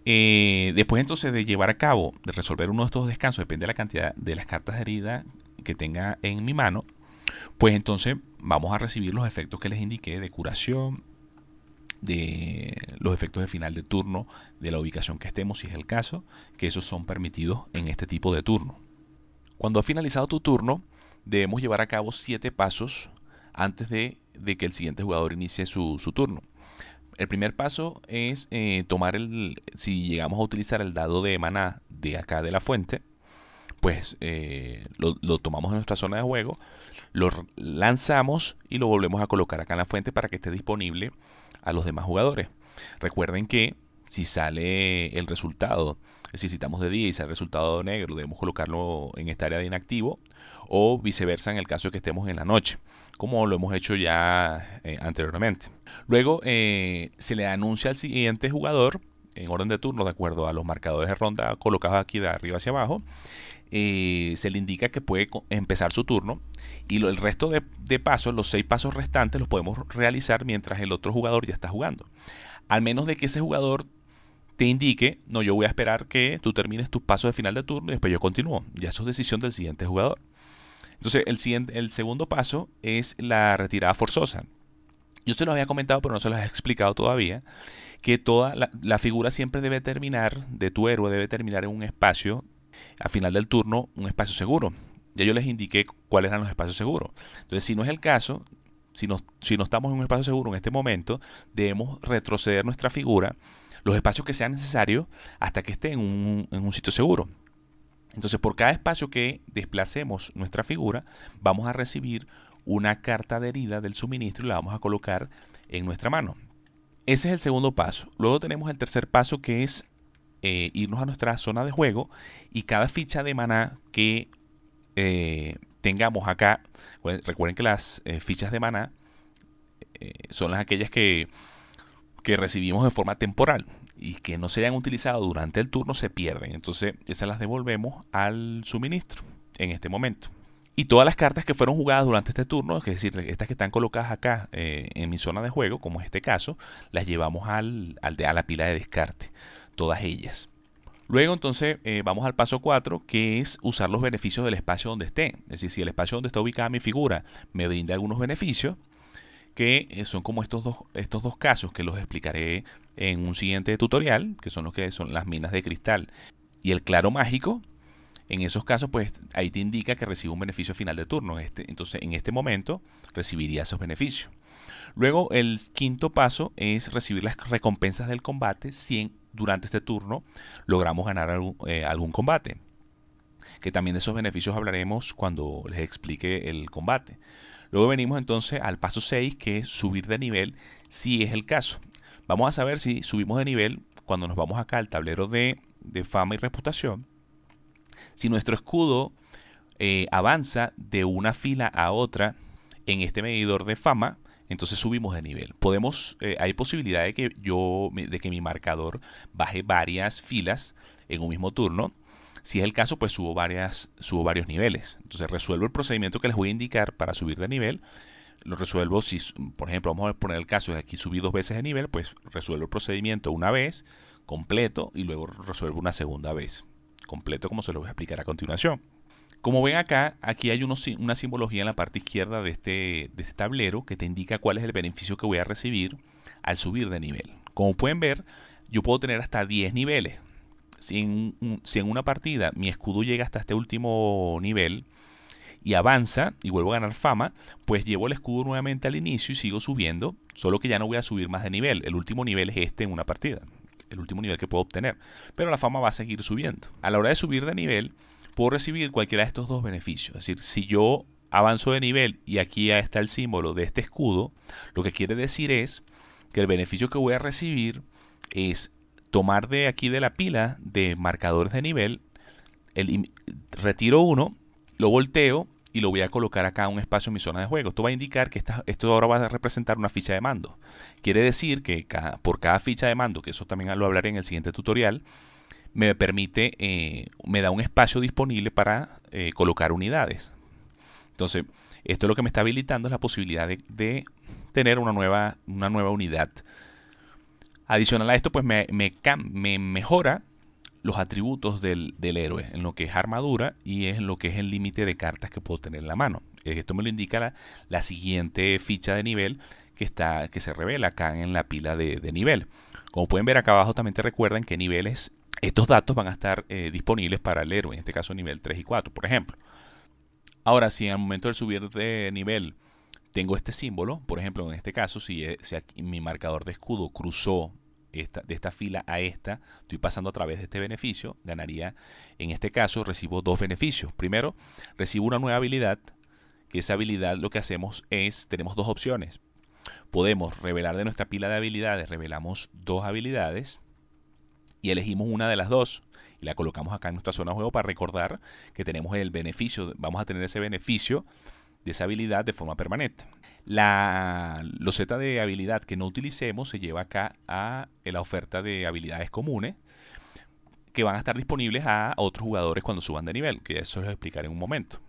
después entonces de llevar a cabo, de resolver uno de estos descansos, depende de la cantidad de las cartas de herida que tenga en mi mano, pues entonces vamos a recibir los efectos que les indiqué de curación, de los efectos de final de turno, de la ubicación que estemos, si es el caso, que esos son permitidos en este tipo de turno. Cuando ha finalizado tu turno, debemos llevar a cabo 7 pasos antes de que el siguiente jugador inicie su turno. El primer paso es tomar si llegamos a utilizar el dado de maná de acá de la fuente, pues lo tomamos en nuestra zona de juego, lo lanzamos y lo volvemos a colocar acá en la fuente para que esté disponible a los demás jugadores. Recuerden que si sale el resultado, si estamos de día y sale el resultado negro, debemos colocarlo en esta área de inactivo, o viceversa en el caso de que estemos en la noche, como lo hemos hecho ya anteriormente. Luego se le anuncia al siguiente jugador en orden de turno, de acuerdo a los marcadores de ronda colocados aquí de arriba hacia abajo. Se le indica que puede empezar su turno, y el resto de pasos, los 6 pasos restantes, los podemos realizar mientras el otro jugador ya está jugando, al menos de que ese jugador te indique: no, yo voy a esperar que tú termines tus pasos de final de turno y después yo continúo. Ya eso es decisión del siguiente jugador. Entonces el segundo paso es la retirada forzosa. Yo se los había comentado, pero no se los he explicado todavía, que toda la figura siempre debe terminar, de tu héroe debe terminar en un espacio, a final del turno, un espacio seguro. Ya yo les indiqué cuáles eran los espacios seguros. Entonces, si no es el caso, si no estamos en un espacio seguro en este momento, debemos retroceder nuestra figura los espacios que sean necesarios hasta que esté en un sitio seguro. Entonces, por cada espacio que desplacemos nuestra figura, vamos a recibir una carta de herida del suministro y la vamos a colocar en nuestra mano. Ese es el segundo paso. Luego tenemos el tercer paso, que es irnos a nuestra zona de juego, y cada ficha de maná que tengamos acá, recuerden que las fichas de maná son aquellas que recibimos de forma temporal y que no se hayan utilizado durante el turno, se pierden. Entonces esas las devolvemos al suministro en este momento. Y todas las cartas que fueron jugadas durante este turno, es decir, estas que están colocadas acá en mi zona de juego, como es este caso, las llevamos a la pila de descarte, todas ellas. Luego entonces vamos al paso 4, que es usar los beneficios del espacio donde esté. Es decir, si el espacio donde está ubicada mi figura me brinda algunos beneficios, que son como estos dos casos que los explicaré en un siguiente tutorial, que son los que son las minas de cristal y el claro mágico. En esos casos, pues ahí te indica que recibe un beneficio final de turno. Entonces, en este momento recibiría esos beneficios. Luego, el quinto paso es recibir las recompensas del combate si durante este turno logramos ganar algún combate. Que también de esos beneficios hablaremos cuando les explique el combate. Luego venimos entonces al paso 6, que es subir de nivel si es el caso. Vamos a saber si subimos de nivel cuando nos vamos acá al tablero de fama y reputación. Si nuestro escudo avanza de una fila a otra en este medidor de fama, entonces subimos de nivel. Hay posibilidad de que mi marcador baje varias filas en un mismo turno. Si es el caso, pues subo varios niveles. Entonces resuelvo el procedimiento que les voy a indicar para subir de nivel. Lo resuelvo si, por ejemplo, vamos a poner el caso de aquí subí 2 veces de nivel, pues resuelvo el procedimiento una vez, completo, y luego resuelvo una segunda vez, completo, como se lo voy a explicar a continuación. Como ven acá, aquí hay una simbología en la parte izquierda de este tablero que te indica cuál es el beneficio que voy a recibir al subir de nivel. Como pueden ver, yo puedo tener hasta 10 niveles. Si en una partida mi escudo llega hasta este último nivel y avanza y vuelvo a ganar fama, pues llevo el escudo nuevamente al inicio y sigo subiendo, solo que ya no voy a subir más de nivel. El último nivel es este en una partida, el último nivel que puedo obtener, pero la fama va a seguir subiendo. A la hora de subir de nivel, puedo recibir cualquiera de estos dos beneficios. Es decir, si yo avanzo de nivel y aquí ya está el símbolo de este escudo, lo que quiere decir es que el beneficio que voy a recibir es tomar de aquí de la pila de marcadores de nivel, retiro uno, lo volteo y lo voy a colocar acá en un espacio en mi zona de juego. Esto va a indicar que esto ahora va a representar una ficha de mando. Quiere decir que por cada ficha de mando, que eso también lo hablaré en el siguiente tutorial, me da un espacio disponible para colocar unidades. Entonces, esto lo que me está habilitando es la posibilidad de tener una nueva unidad. Adicional a esto, pues me mejora los atributos del héroe, en lo que es armadura y en lo que es el límite de cartas que puedo tener en la mano. Esto me lo indica la siguiente ficha de nivel que se revela acá en la pila de nivel. Como pueden ver acá abajo, también te recuerdan qué niveles estos datos van a estar disponibles para el héroe, en este caso nivel 3 y 4, por ejemplo. Ahora, si al momento de subir de nivel tengo este símbolo, por ejemplo, en este caso, si aquí mi marcador de escudo cruzó de esta fila a esta, estoy pasando a través de este beneficio, ganaría, en este caso, recibo dos beneficios. Primero, recibo una nueva habilidad, que esa habilidad lo que hacemos es, tenemos dos opciones. Podemos revelar de nuestra pila de habilidades, revelamos dos habilidades y elegimos una de las dos y la colocamos acá en nuestra zona de juego para recordar que tenemos el beneficio, vamos a tener ese beneficio de esa habilidad de forma permanente. La loseta de habilidad que no utilicemos se lleva acá a la oferta de habilidades comunes que van a estar disponibles a otros jugadores cuando suban de nivel, que eso les explicaré en un momento.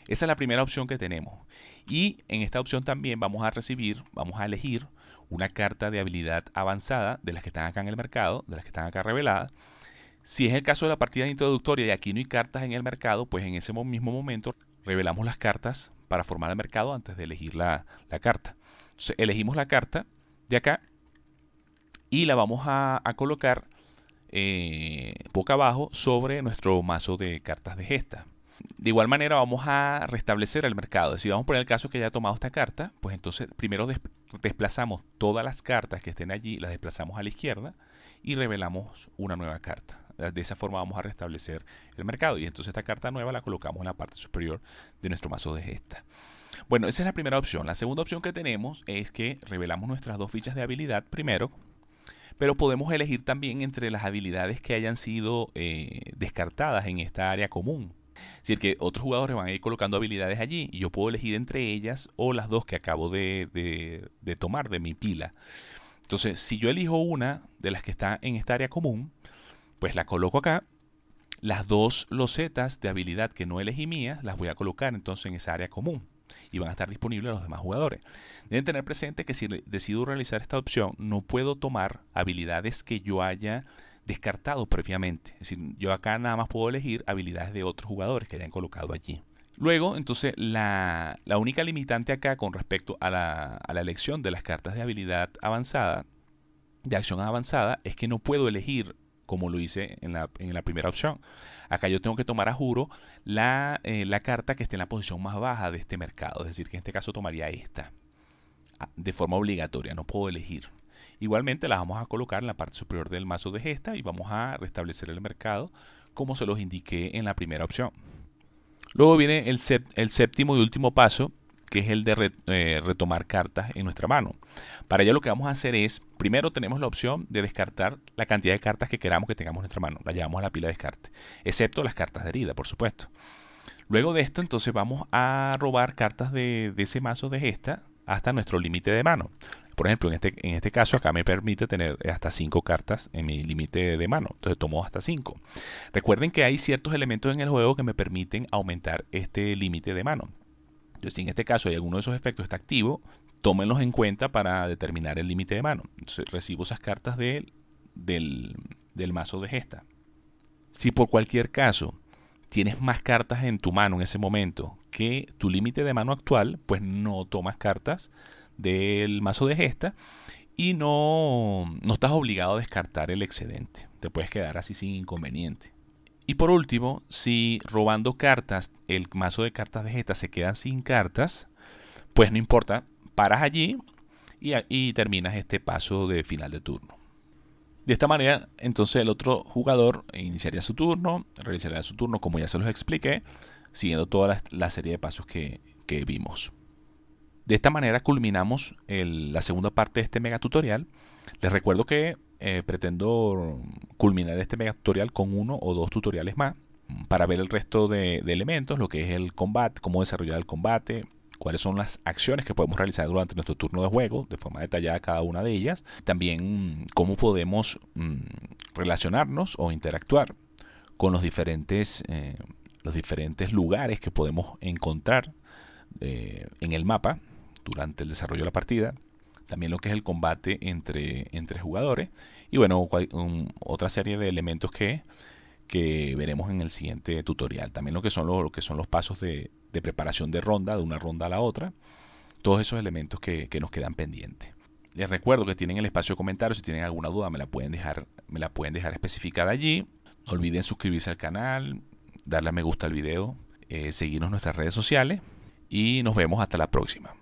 Esa es la primera opción que tenemos. Y en esta opción también vamos a elegir una carta de habilidad avanzada de las que están acá en el mercado, de las que están acá reveladas. Si es el caso de la partida introductoria y aquí no hay cartas en el mercado, pues en ese mismo momento revelamos las cartas para formar el mercado antes de elegir la carta. Entonces elegimos la carta de acá y la vamos a colocar boca abajo sobre nuestro mazo de cartas de gesta. De igual manera vamos a restablecer el mercado. Si vamos a poner el caso que haya tomado esta carta, pues entonces primero desplazamos todas las cartas que estén allí, las desplazamos a la izquierda y revelamos una nueva carta. De esa forma vamos a restablecer el mercado y entonces esta carta nueva la colocamos en la parte superior de nuestro mazo de gesta. Bueno, esa es la primera opción. La segunda opción que tenemos es que revelamos nuestras dos fichas de habilidad primero, pero podemos elegir también entre las habilidades que hayan sido descartadas en esta área común. Es decir, que otros jugadores van a ir colocando habilidades allí y yo puedo elegir entre ellas o las dos que acabo de tomar de mi pila. Entonces, si yo elijo una de las que está en esta área común, pues la coloco acá. Las dos losetas de habilidad que no elegí mías las voy a colocar entonces en esa área común y van a estar disponibles a los demás jugadores. Deben tener presente que si decido realizar esta opción no puedo tomar habilidades que yo haya descartado previamente. Es decir, yo acá nada más puedo elegir habilidades de otros jugadores que hayan colocado allí. Luego, entonces, la única limitante acá con respecto a la elección de las cartas de habilidad avanzada, de acción avanzada, es que no puedo elegir como lo hice en la primera opción. Acá yo tengo que tomar a juro la carta que esté en la posición más baja de este mercado. Es decir, que en este caso tomaría esta de forma obligatoria, no puedo elegir. Igualmente las vamos a colocar en la parte superior del mazo de gesta y vamos a restablecer el mercado como se los indiqué en la primera opción. Luego viene el séptimo y último paso, que es el de retomar cartas en nuestra mano. Para ello lo que vamos a hacer es, primero tenemos la opción de descartar la cantidad de cartas que queramos que tengamos en nuestra mano. La llevamos a la pila de descarte, excepto las cartas de herida, por supuesto. Luego de esto, entonces vamos a robar cartas de ese mazo de gesta hasta nuestro límite de mano. Por ejemplo, en este caso acá me permite tener hasta 5 cartas en mi límite de mano. Entonces tomo hasta 5. Recuerden que hay ciertos elementos en el juego que me permiten aumentar este límite de mano. Entonces, si en este caso hay alguno de esos efectos está activo, tómenlos en cuenta para determinar el límite de mano. Entonces, recibo esas cartas del mazo de gesta. Si por cualquier caso tienes más cartas en tu mano en ese momento que tu límite de mano actual, pues no tomas cartas del mazo de gesta y no estás obligado a descartar el excedente. Te puedes quedar así sin inconveniente. Y por último, si robando cartas, el mazo de cartas de gesta se quedan sin cartas, pues no importa, paras allí y terminas este paso de final de turno. De esta manera, entonces el otro jugador iniciaría su turno, realizaría su turno como ya se los expliqué, siguiendo toda la serie de pasos que vimos. De esta manera culminamos la segunda parte de este mega tutorial. Les recuerdo que pretendo culminar este mega tutorial con 1 o 2 tutoriales más para ver el resto de elementos, lo que es el combate, cómo desarrollar el combate, cuáles son las acciones que podemos realizar durante nuestro turno de juego, de forma detallada cada una de ellas. También cómo podemos relacionarnos o interactuar con los diferentes lugares que podemos encontrar en el mapa durante el desarrollo de la partida. También lo que es el combate entre jugadores. Y bueno, otra serie de elementos que veremos en el siguiente tutorial. También lo que son los pasos de preparación de ronda, de una ronda a la otra. Todos esos elementos que nos quedan pendientes. Les recuerdo que tienen el espacio de comentarios. Si tienen alguna duda me la pueden dejar especificada allí. No olviden suscribirse al canal, darle a me gusta al video, seguirnos en nuestras redes sociales y nos vemos hasta la próxima.